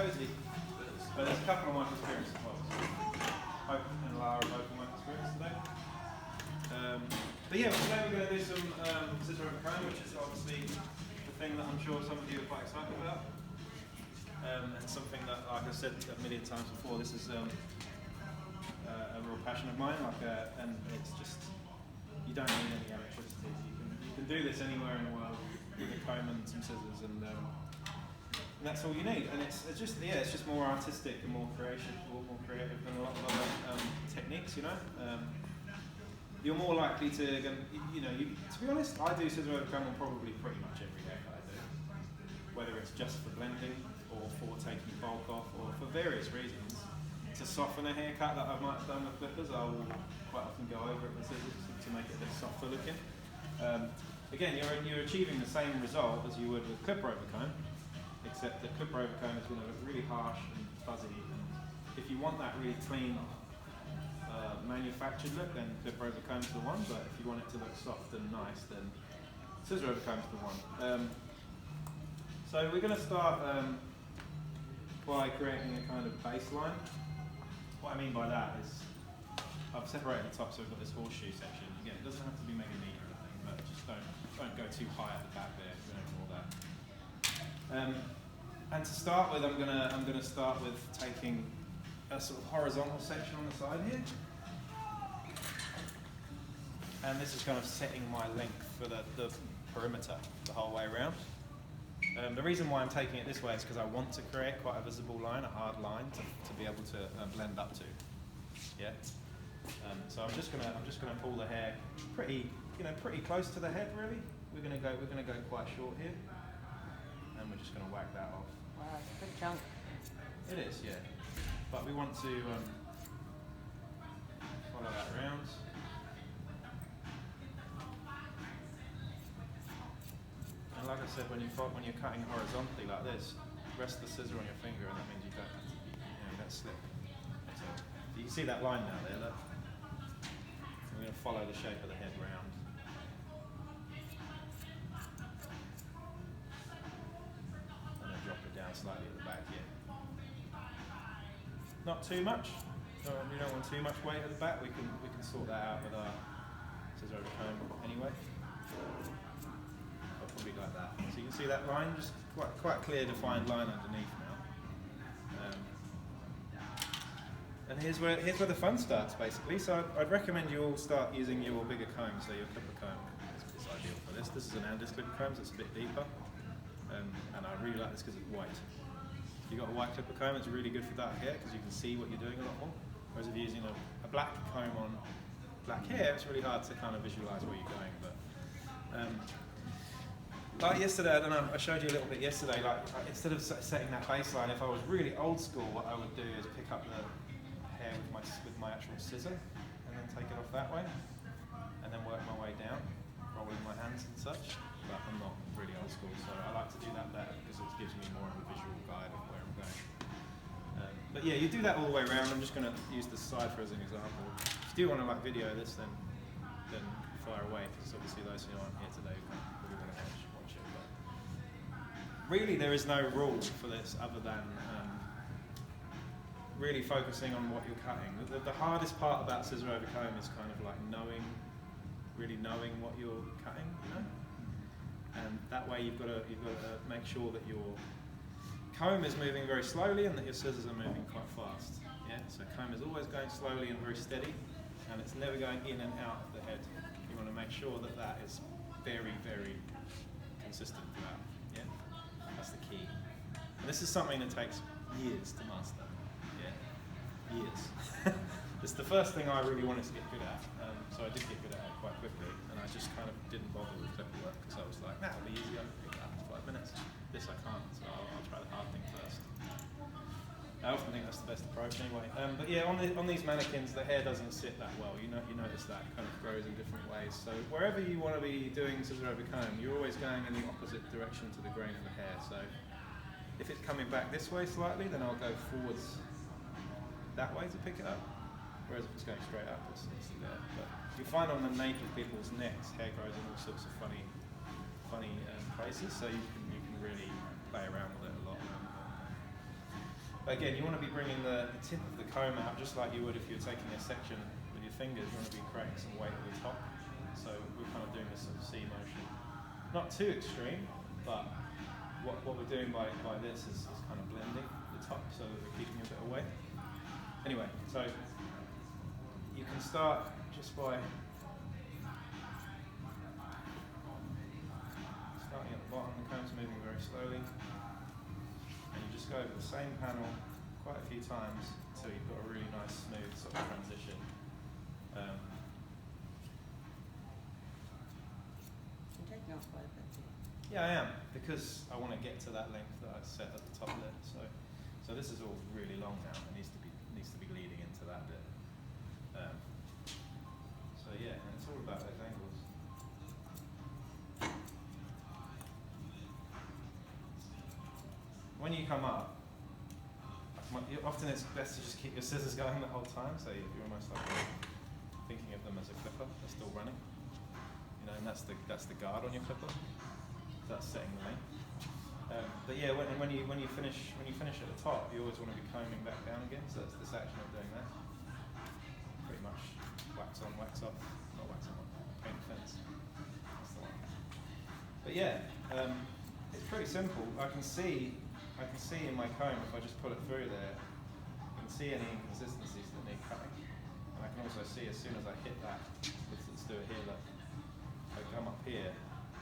cozy. But there's a couple of work experience as well. Hope and Lara both work experience today. But yeah, today we're going to do some scissor over comb, which is obviously the thing that I'm sure some of you are quite excited about. And something that, like I said a million times before, this is a real passion of mine. And it's just, you don't need any electricity. You can do this anywhere in the world with a comb and some scissors, and that's all you need. And it's just more artistic and more creative than a lot of other techniques. You're more likely to, to be honest, I do scissor over comb on probably pretty much every haircut I do, whether it's just for blending or for taking bulk off or for various reasons. To soften a haircut that I might have done with clippers, I will quite often go over it with scissors to make it a bit softer looking. Again, you're achieving the same result as you would with clipper over comb, except that clipper over comb is going to look really harsh and fuzzy. And if you want that really clean, manufactured look, then clipper over comb is the one. But if you want it to look soft and nice, then scissor over comb is the one. So we're going to start by creating a kind of baseline. What I mean by that is I've separated the top, so we've got this horseshoe section. Again, it doesn't have to be mega neat or anything, but just don't go too high at the back there. We don't ignore that. And to start with, I'm gonna start with taking a sort of horizontal section on the side here, and this is kind of setting my length for the perimeter the whole way around. The reason why I'm taking it this way is because I want to create quite a visible line, a hard line to be able to blend up to. Yeah. So I'm just gonna pull the hair pretty close to the head. Really, we're gonna go quite short here, and we're just gonna whack that off. Wow, it's a good chunk. It is, yeah. But we want to follow that around. And like I said, when you're cutting horizontally like this, rest the scissor on your finger, and that means you don't slip. So you can see that line now there. Look. We're going to follow the shape of the head round. And then drop it down slightly at the back here. Not too much. We don't want too much weight at the back. We can sort that out with our scissor over comb anyway. Probably like that. So you can see that line, just quite clear defined line underneath now. And here's where the fun starts basically. So I'd recommend you all start using your bigger comb, so your clipper comb is ideal for this. This is an Andes clipper comb, so it's a bit deeper. And I really like this because it's white. If you've got a white clipper comb, it's really good for dark hair because you can see what you're doing a lot more. Whereas if you're using a black comb on black hair, it's really hard to kind of visualize where you're going. But like yesterday, I don't know, I showed you a little bit yesterday, like instead of setting that baseline, if I was really old school, what I would do is pick up the hair with my actual scissor and then take it off that way and then work my way down, rolling my hands and such. But I'm not really old school, so I like to do that better because it gives me more of a visual guide of where I'm going. But yeah, you do that all the way around. I'm just going to use the cipher as an example. If you do want to video this, then fire away, because obviously those who aren't here today probably want to watch it. But really, there is no rule for this other than really focusing on what you're cutting. The hardest part about scissor over comb is kind of like really knowing what you're cutting, And that way you've got to make sure that your comb is moving very slowly and that your scissors are moving quite fast. Yeah, so comb is always going slowly and very steady, and it's never going in and out of the head. You want to make sure that that is very, very consistent throughout. Yeah, that's the key. And this is something that takes years to master. Yeah, years. It's the first thing I really wanted to get good at. So I did get good at it quite quickly, and I just kind of didn't bother with clipper work because I was like, nah, it'll be easy. I can pick it up in 5 minutes. This I can't, so I'll try the hard thing first. I often think that's the best approach anyway. But yeah, on these mannequins, the hair doesn't sit that well. You notice that kind of grows in different ways. So wherever you want to be doing scissor over comb, you're always going in the opposite direction to the grain of the hair. So if it's coming back this way slightly, then I'll go forwards that way to pick it up. Whereas if it's going straight up, it's there. But you find on the nape of people's necks, hair grows in all sorts of funny places. So you can really play around with it a lot. But again, you want to be bringing the tip of the comb out just like you would if you were taking a section with your fingers. You want to be creating some weight at the top. So we're kind of doing this sort of C motion. Not too extreme, but what we're doing by this is kind of blending the top so that we're keeping a bit of weight. Anyway, so you can start just by starting at the bottom, the comb's moving very slowly. And you just go over the same panel quite a few times until you've got a really nice smooth sort of transition. You're taking off quite a bit. Yeah, I am, because I want to get to that length that I set at the top there. So this is all really long now. It needs to be leading into that bit. So yeah, and it's all about those angles. When you come up, often it's best to just keep your scissors going the whole time, so you're almost like thinking of them as a clipper. They're still running, you know, and that's the guard on your clipper. That's setting the length. But yeah, when you finish at the top, you always want to be combing back down again. So that's this action of doing that. Pretty much wax on, wax off, not wax on, paint fence. That's the one. But yeah, it's pretty simple. I can see in my comb, if I just pull it through there, I can see any inconsistencies that need cutting. And I can also see as soon as I hit that, let's do it here, look. I come up here,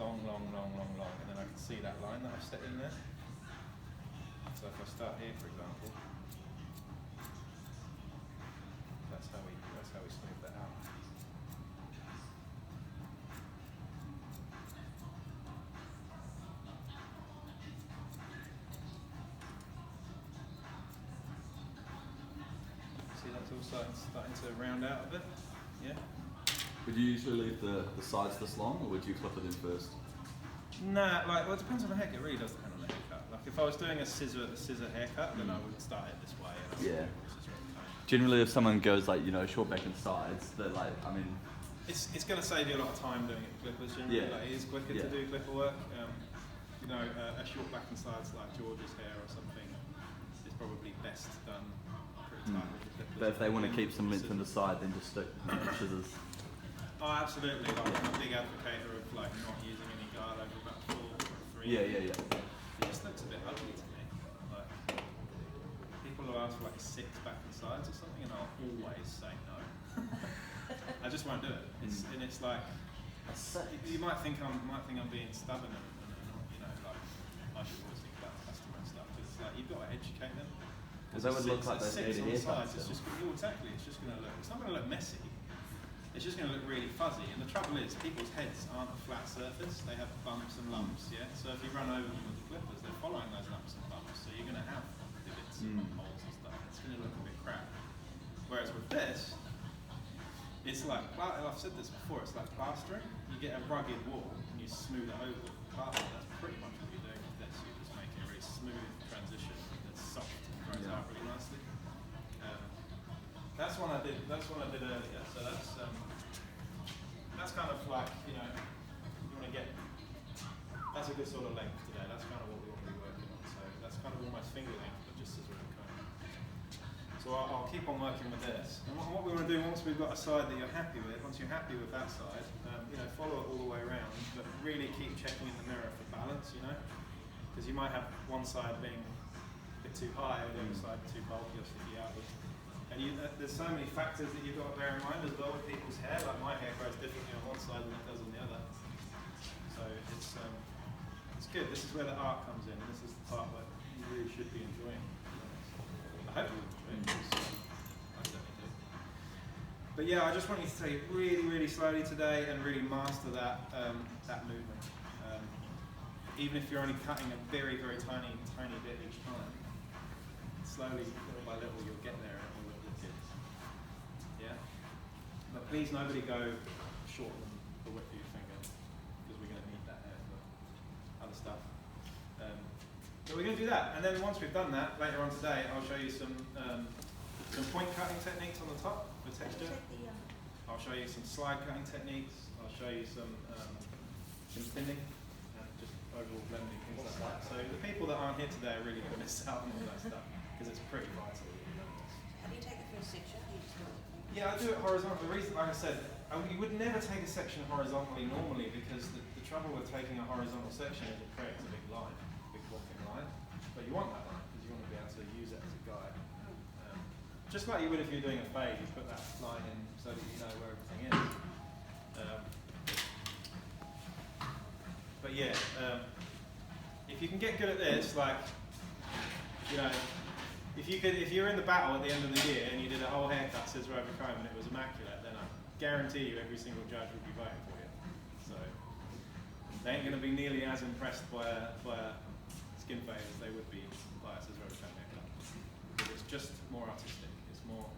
long, and then I can see that line that I've set in there. So if I start here, for example, that's how we smooth that out. See, that's all starting to round out a bit. Yeah. Would you usually leave the sides this long, or would you clip it in first? Nah, well, it depends on the haircut. It really does depend on the haircut. Like, if I was doing a scissor haircut, then I would start it this way. And Yeah. Generally, if someone goes short back and sides, they're like, it's going to save you a lot of time doing it with clippers. Generally, Yeah. like, it is quicker to do clipper work. A short back and sides like George's hair or something is probably best done pretty tight with the clippers. But if they want to keep some length in the side, then just stick scissors. Oh, absolutely. Like, I'm a big advocate of like not using any guard over about 4 or 3. Yeah. It just looks a bit ugly to me. Like, people will ask for like 6 back and sides or something, and I'll always say no. I just won't do it. It's like you might think I'm being stubborn and like I should always think about the customer and stuff. But it's like you've got to educate them. Because that would look like they're on the sides. It's just exactly. It's just going to look. It's not going to look messy. It's just going to look really fuzzy, and the trouble is, people's heads aren't a flat surface, they have bumps and lumps, yeah? So if you run over them with the clippers, they're following those lumps and bumps, so you're going to have divots and holes and stuff. It's going to look a bit crap. Whereas with this, it's like, I've said this before, it's like plastering. You get a rugged wall, and you smooth it over with plaster. That's pretty much what you're doing with this. You're just making a really smooth transition that's soft and grows out really nicely. That's one I did earlier. So that's kind of like, you want to get, that's a good sort of length today. That's kind of what we want to be working on. So that's kind of almost finger length, but just as a comb. So I'll keep on working with this. And what we want to do once we've got a side that you're happy with, once you're happy with that side, follow it all the way around, but really keep checking in the mirror for balance, because you might have one side being a bit too high or the other side too bulky or sticky out. And there's so many factors that you've got to bear in mind as well with people's hair. Like my hair grows differently on one side than it does on the other. So it's good. This is where the art comes in, and this is the part that you really should be enjoying. I hope you enjoy it. I certainly do. But yeah, I just want you to take it really, really slowly today and really master that movement. Even if you're only cutting a very, very tiny bit each time, slowly, little by little, you'll get there. But please nobody go shorter than the width of your finger, because we're going to need that hair for other stuff. So we're going to do that, and then once we've done that, later on today, I'll show you some point cutting techniques on the top for texture. I'll show you some slide cutting techniques. I'll show you some thinning and just overall blending, things like that. So the people that aren't here today are really going to miss out on all that stuff, because it's pretty vital. You know. How do you take the first section? You just do it. Yeah, I do it horizontally. The reason, like I said, you would never take a section horizontally normally because the trouble with taking a horizontal section is it creates a big line, a big walking line. But you want that line because you want to be able to use it as a guide. Just like you would if you're doing a fade, you put that line in so that you know where everything is. But yeah, if you can get good at this, like, you know, if you're in the battle at the end of the year and you did a whole haircut, scissor over comb, and it was immaculate, then I guarantee you every single judge would be voting for you. So they ain't going to be nearly as impressed by a skin fade as they would be by a scissor over comb haircut. Because it's just more artistic. It's more